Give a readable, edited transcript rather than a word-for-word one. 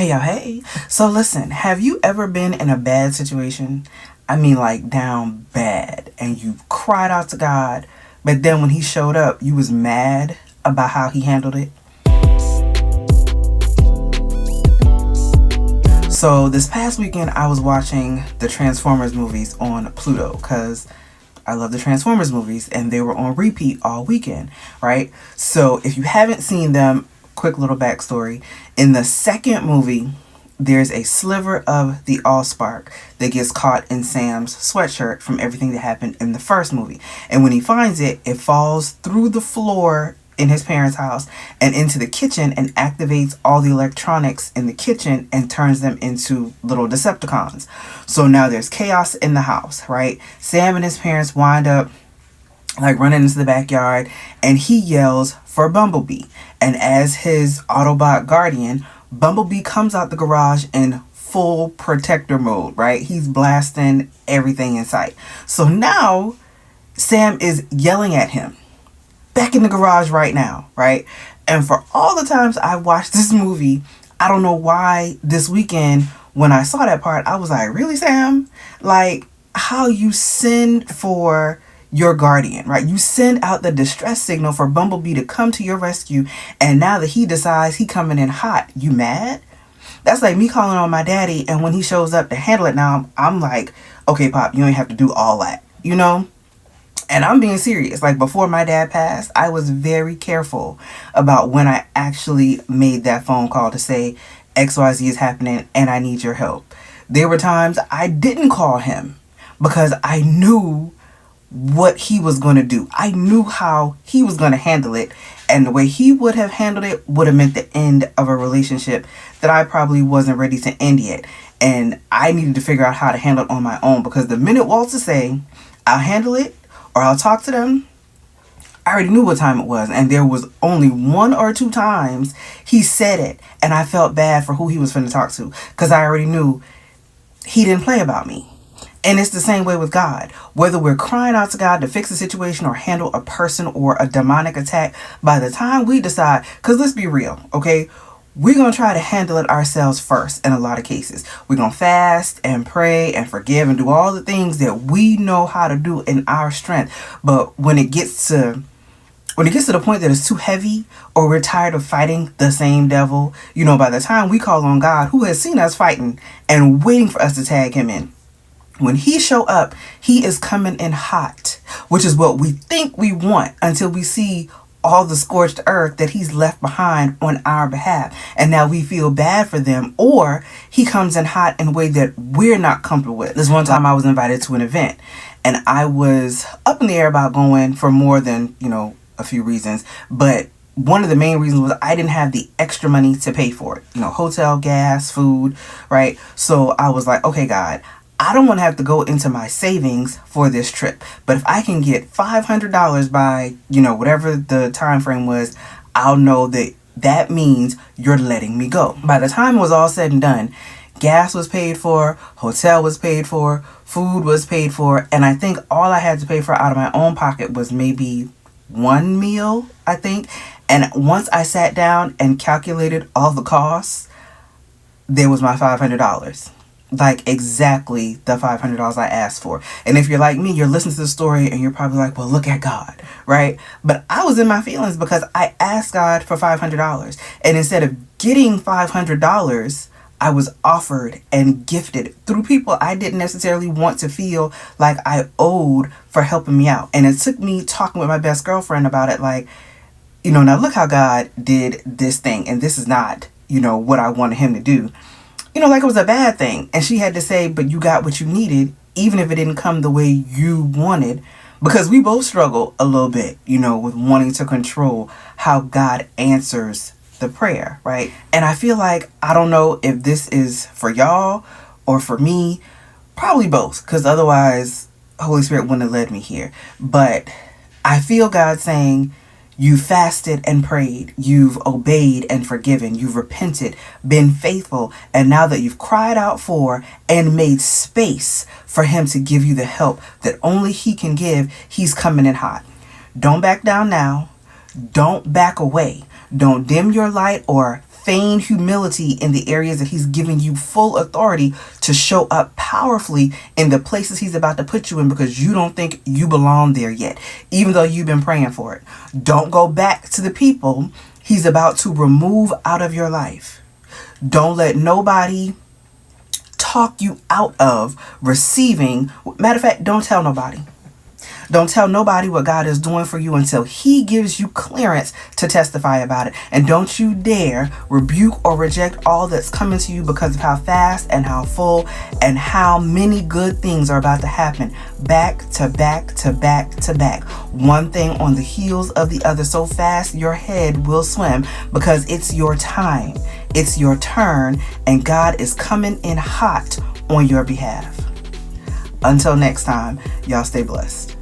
Hey y'all, hey. So listen, have you ever been in a bad situation? I mean, like down bad, and you cried out to God, but then when he showed up, you was mad about how he handled it? So this past weekend, I was watching the Transformers movies on Pluto because I love the Transformers movies and they were on repeat all weekend, right? So if you haven't seen them, quick little backstory. In the second movie, there's a sliver of the Allspark that gets caught in Sam's sweatshirt from everything that happened in the first movie. And when he finds it, it falls through the floor in his parents' house and into the kitchen and activates all the electronics in the kitchen and turns them into little Decepticons. So now there's chaos in the house, right? Sam and his parents wind up like running into the backyard and he yells for Bumblebee. And as his Autobot guardian, Bumblebee comes out the garage in full protector mode, right? He's blasting everything in sight. So now Sam is yelling at him back in the garage right now, right? And for all the times I watched this movie, I don't know why this weekend when I saw that part, I was like, really, Sam? Like, how you send for your guardian, right? You send out the distress signal for Bumblebee to come to your rescue, and now that he decides he coming in hot, you mad? That's like me calling on my daddy, and when he shows up to handle it now, I'm like, okay, Pop, you ain't have to do all that, you know? And I'm being serious. Like, before my dad passed, I was very careful about when I actually made that phone call to say XYZ is happening and I need your help. There were times I didn't call him because I knew what he was going to do. I knew how he was going to handle it. And the way he would have handled it would have meant the end of a relationship that I probably wasn't ready to end yet. And I needed to figure out how to handle it on my own, because the minute Walter say, I'll handle it, or I'll talk to them, I already knew what time it was. And there was only one or two times he said it and I felt bad for who he was finna talk to, because I already knew he didn't play about me. And it's the same way with God. Whether we're crying out to God to fix a situation or handle a person or a demonic attack, by the time we decide, because let's be real, okay? We're going to try to handle it ourselves first in a lot of cases. We're going to fast and pray and forgive and do all the things that we know how to do in our strength. But when it gets to the point that it's too heavy, or we're tired of fighting the same devil, you know, by the time we call on God, who has seen us fighting and waiting for us to tag him in, when he show up, he is coming in hot, which is what we think we want until we see all the scorched earth that he's left behind on our behalf. And now we feel bad for them, or he comes in hot in a way that we're not comfortable with. This one time I was invited to an event and I was up in the air about going for more than, a few reasons. But one of the main reasons was I didn't have the extra money to pay for it. Hotel, gas, food, right? So I was like, okay, God, I don't want to have to go into my savings for this trip. But if I can get $500 by, whatever the time frame was, I'll know that means you're letting me go. By the time it was all said and done, gas was paid for, hotel was paid for, food was paid for, and I think all I had to pay for out of my own pocket was maybe one meal, I think. And once I sat down and calculated all the costs, there was my $500. Like exactly the $500 I asked for. And if you're like me, you're listening to the story and you're probably like, well, look at God, right? But I was in my feelings because I asked God for $500. And instead of getting $500, I was offered and gifted through people I didn't necessarily want to feel like I owed for helping me out. And it took me talking with my best girlfriend about it, like, now look how God did this thing. And this is not, what I wanted him to do. Like it was a bad thing. And she had to say, but you got what you needed, even if it didn't come the way you wanted. Because we both struggle a little bit, with wanting to control how God answers the prayer, right? And I feel like, I don't know if this is for y'all or for me, probably both, because otherwise Holy Spirit wouldn't have led me here. But I feel God saying, you've fasted and prayed, you've obeyed and forgiven, you've repented, been faithful, and now that you've cried out for and made space for him to give you the help that only he can give, he's coming in hot. Don't back down now. Don't back away. Don't dim your light or feign humility in the areas that he's giving you full authority to show up powerfully in the places he's about to put you in, because you don't think you belong there yet, even though you've been praying for it. Don't go back to the people he's about to remove out of your life. Don't let nobody talk you out of receiving. Matter of fact, don't tell nobody. Don't tell nobody what God is doing for you until he gives you clearance to testify about it. And don't you dare rebuke or reject all that's coming to you because of how fast and how full and how many good things are about to happen back to back to back to back. One thing on the heels of the other, so fast your head will swim, because it's your time. It's your turn, and God is coming in hot on your behalf. Until next time, y'all stay blessed.